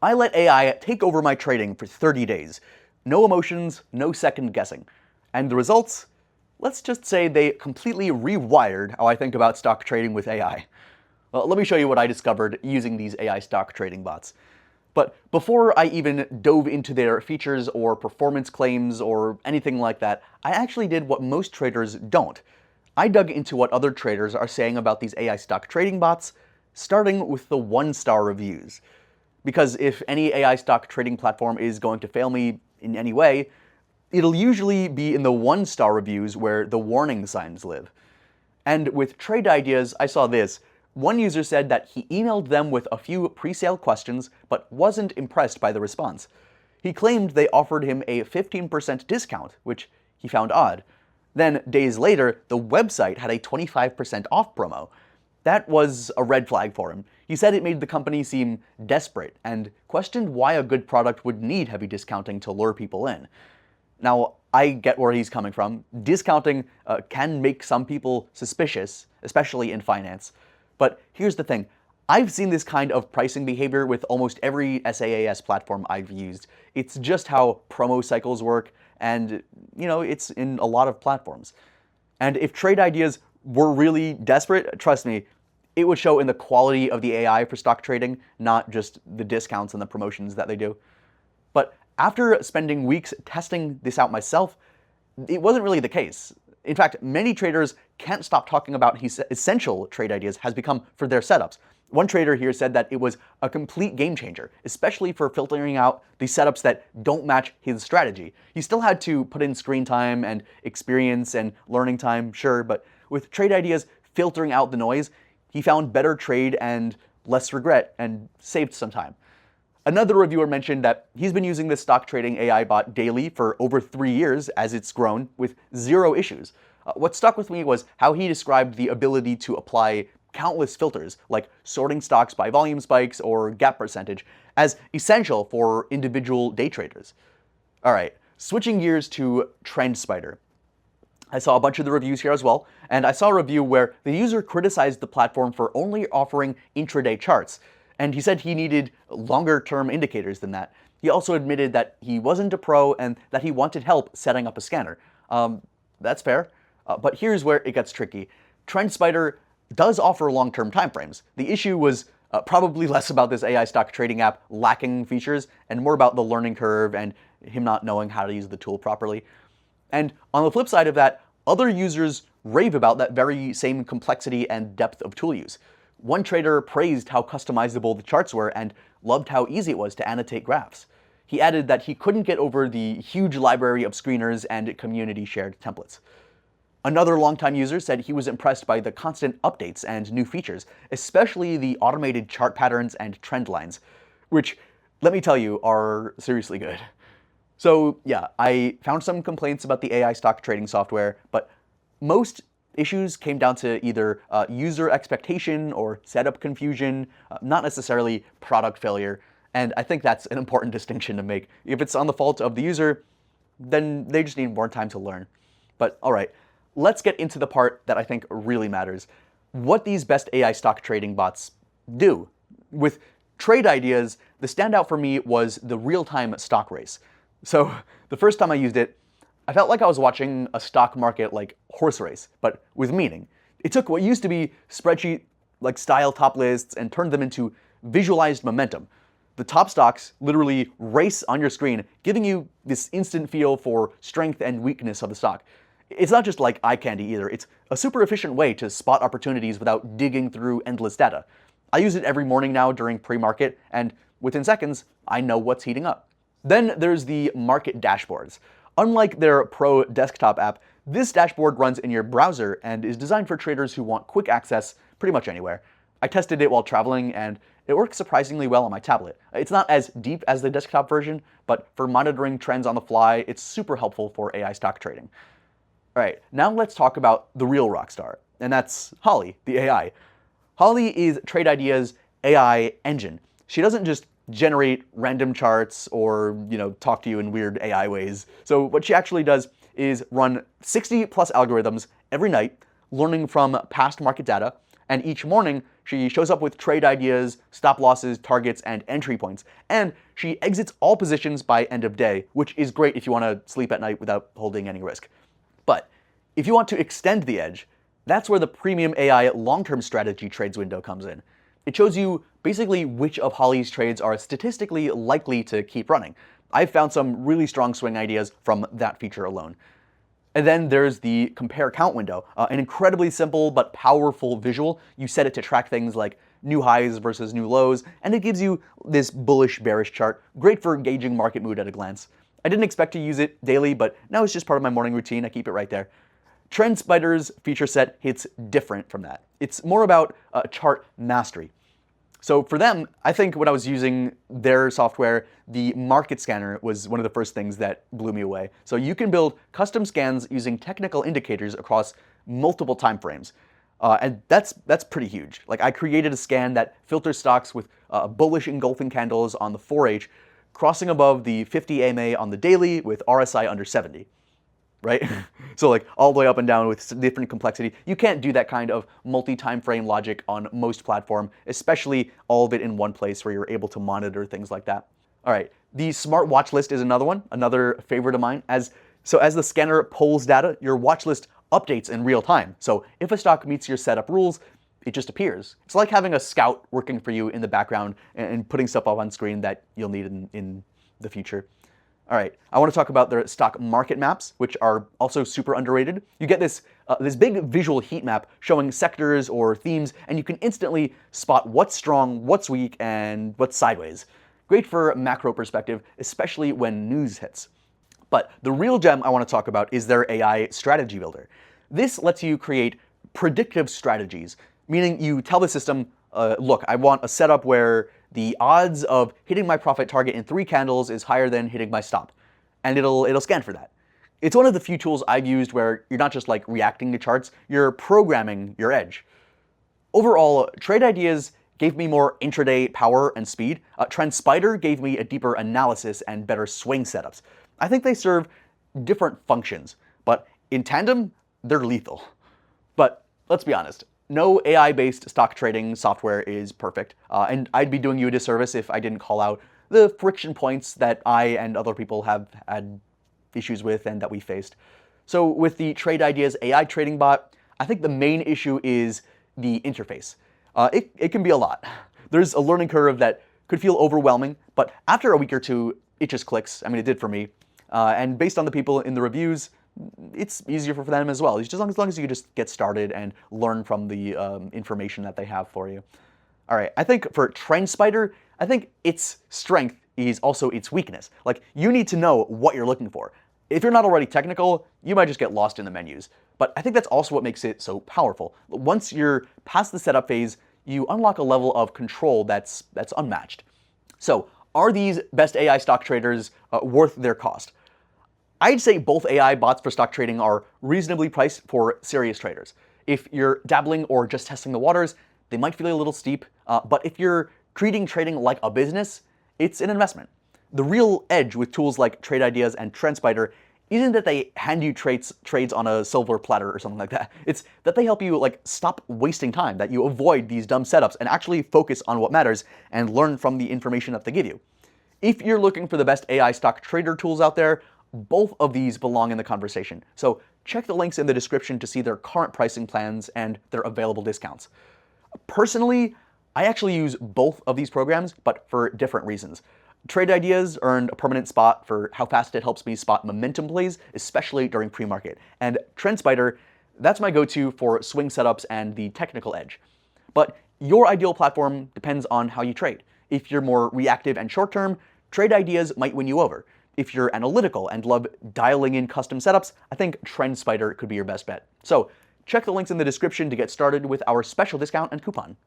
I let AI take over my trading for 30 days. No emotions, no second guessing. And the results? Let's just say they completely rewired how I think about stock trading with AI. Well, let me show you what I discovered using these AI stock trading bots. But before I even dove into their features or performance claims or anything like that, I actually did what most traders don't. I dug into what other traders are saying about these AI stock trading bots, starting with the one-star reviews. Because if any AI stock trading platform is going to fail me in any way, it'll usually be in the one-star reviews where the warning signs live. And with trade ideas, I saw this. One user said that he emailed them with a few pre-sale questions, but wasn't impressed by the response. He claimed they offered him a 15% discount, which he found odd. Then, days later, the website had a 25% off promo. That was a red flag for him. He said it made the company seem desperate, and questioned why a good product would need heavy discounting to lure people in. Now, I get where he's coming from. Discounting can make some people suspicious, especially in finance. But here's the thing. I've seen this kind of pricing behavior with almost every SaaS platform I've used. It's just how promo cycles work, and, it's in a lot of platforms. And if trade ideas were really desperate, trust me, it would show in the quality of the AI for stock trading, not just the discounts and the promotions that they do. But after spending weeks testing this out myself, it wasn't really the case. In fact, many traders can't stop talking about how essential trade ideas has become for their setups. One trader here said that it was a complete game changer, especially for filtering out the setups that don't match his strategy. He still had to put in screen time and experience and learning time, sure, but with trade ideas filtering out the noise, he found better trade and less regret and saved some time. Another reviewer mentioned that he's been using this stock trading AI bot daily for over 3 years as it's grown with 0 issues. What stuck with me was how he described the ability to apply countless filters, like sorting stocks by volume spikes or gap percentage, as essential for individual day traders. All right, switching gears to TrendSpider. I saw a bunch of the reviews here as well, and I saw a review where the user criticized the platform for only offering intraday charts. And he said he needed longer-term indicators than that. He also admitted that he wasn't a pro and that he wanted help setting up a scanner. That's fair. But here's where it gets tricky. TrendSpider does offer long-term timeframes. The issue was probably less about this AI stock trading app lacking features and more about the learning curve and him not knowing how to use the tool properly. And on the flip side of that, other users rave about that very same complexity and depth of tool use. One trader praised how customizable the charts were and loved how easy it was to annotate graphs. He added that he couldn't get over the huge library of screeners and community-shared templates. Another longtime user said he was impressed by the constant updates and new features, especially the automated chart patterns and trend lines, which, let me tell you, are seriously good. So yeah, I found some complaints about the AI stock trading software, but most issues came down to either user expectation or setup confusion, not necessarily product failure. And I think that's an important distinction to make. If it's on the fault of the user, then they just need more time to learn. But all right, let's get into the part that I think really matters. What these best AI stock trading bots do. With trade ideas, the standout for me was the real-time stock race. So the first time I used it, I felt like I was watching a stock market like horse race, but with meaning. It took what used to be spreadsheet like style top lists and turned them into visualized momentum. The top stocks literally race on your screen, giving you this instant feel for strength and weakness of the stock. It's not just like eye candy either, it's a super efficient way to spot opportunities without digging through endless data. I use it every morning now during pre-market, and within seconds, I know what's heating up. Then there's the market dashboards. Unlike their pro desktop app, this dashboard runs in your browser and is designed for traders who want quick access pretty much anywhere. I tested it while traveling and it works surprisingly well on my tablet. It's not as deep as the desktop version, but for monitoring trends on the fly, it's super helpful for AI stock trading. All right, now let's talk about the real rockstar, and that's Holly, the AI. Holly is Trade Idea's AI engine. She doesn't just generate random charts or, talk to you in weird AI ways. So what she actually does is run 60 plus algorithms every night, learning from past market data, and each morning She shows up with trade ideas, stop losses, targets, and entry points. And she exits all positions by end of day, which is great if you want to sleep at night without holding any risk. But if you want to extend the edge, that's where the premium AI long-term strategy trades window comes in. It shows you basically which of Holly's trades are statistically likely to keep running. I've found some really strong swing ideas from that feature alone. And then there's the compare count window, an incredibly simple but powerful visual. You set it to track things like new highs versus new lows, and it gives you this bullish bearish chart, great for gauging market mood at a glance. I didn't expect to use it daily, but now it's just part of my morning routine. I keep it right there. TrendSpider's feature set hits different from that. It's more about chart mastery. So for them, I think when I was using their software, the market scanner was one of the first things that blew me away. So you can build custom scans using technical indicators across multiple time frames. And that's pretty huge. Like, I created a scan that filters stocks with bullish engulfing candles on the 4H, crossing above the 50 AMA on the daily with RSI under 70. Right? So like all the way up and down with different complexity. You can't do that kind of multi-time frame logic on most platform, especially all of it in one place where you're able to monitor things like that. All right, the smart watch list is another one, another favorite of mine. As the scanner pulls data, your watch list updates in real time. So if a stock meets your setup rules, it just appears. It's like having a scout working for you in the background and putting stuff up on screen that you'll need in the future. All right, I want to talk about their stock market maps, which are also super underrated. You get this big visual heat map showing sectors or themes, and you can instantly spot what's strong, what's weak, and what's sideways. Great for macro perspective, especially when news hits. But the real gem I want to talk about is their AI strategy builder. This lets you create predictive strategies, meaning you tell the system, look, I want a setup where the odds of hitting my profit target in 3 candles is higher than hitting my stop. And it'll scan for that. It's one of the few tools I've used where you're not just like reacting to charts, you're programming your edge. Overall, trade ideas gave me more intraday power and speed. TrendSpider gave me a deeper analysis and better swing setups. I think they serve different functions, but in tandem, they're lethal. But let's be honest. No AI-based stock trading software is perfect, and I'd be doing you a disservice if I didn't call out the friction points that I and other people have had issues with and that we faced. So with the Trade Ideas AI trading bot, I think the main issue is the interface. It can be a lot. There's a learning curve that could feel overwhelming, but after a week or two, it just clicks. I mean, it did for me. And based on the people in the reviews, it's easier for them as well. As long as you just get started and learn from the information that they have for you. All right, I think for TrendSpider, I think its strength is also its weakness. Like, you need to know what you're looking for. If you're not already technical, you might just get lost in the menus. But I think that's also what makes it so powerful. Once you're past the setup phase, you unlock a level of control that's unmatched. So, are these best AI stock traders worth their cost? I'd say both AI bots for stock trading are reasonably priced for serious traders. If you're dabbling or just testing the waters, they might feel a little steep, but if you're treating trading like a business, it's an investment. The real edge with tools like Trade Ideas and TrendSpider isn't that they hand you trades on a silver platter or something like that. It's that they help you stop wasting time, that you avoid these dumb setups and actually focus on what matters and learn from the information that they give you. If you're looking for the best AI stock trader tools out there, both of these belong in the conversation. So check the links in the description to see their current pricing plans and their available discounts. Personally, I actually use both of these programs, but for different reasons. Trade Ideas earned a permanent spot for how fast it helps me spot momentum plays, especially during pre-market. And TrendSpider, that's my go-to for swing setups and the technical edge. But your ideal platform depends on how you trade. If you're more reactive and short-term, Trade Ideas might win you over. If you're analytical and love dialing in custom setups, I think TrendSpider could be your best bet. So check the links in the description to get started with our special discount and coupon.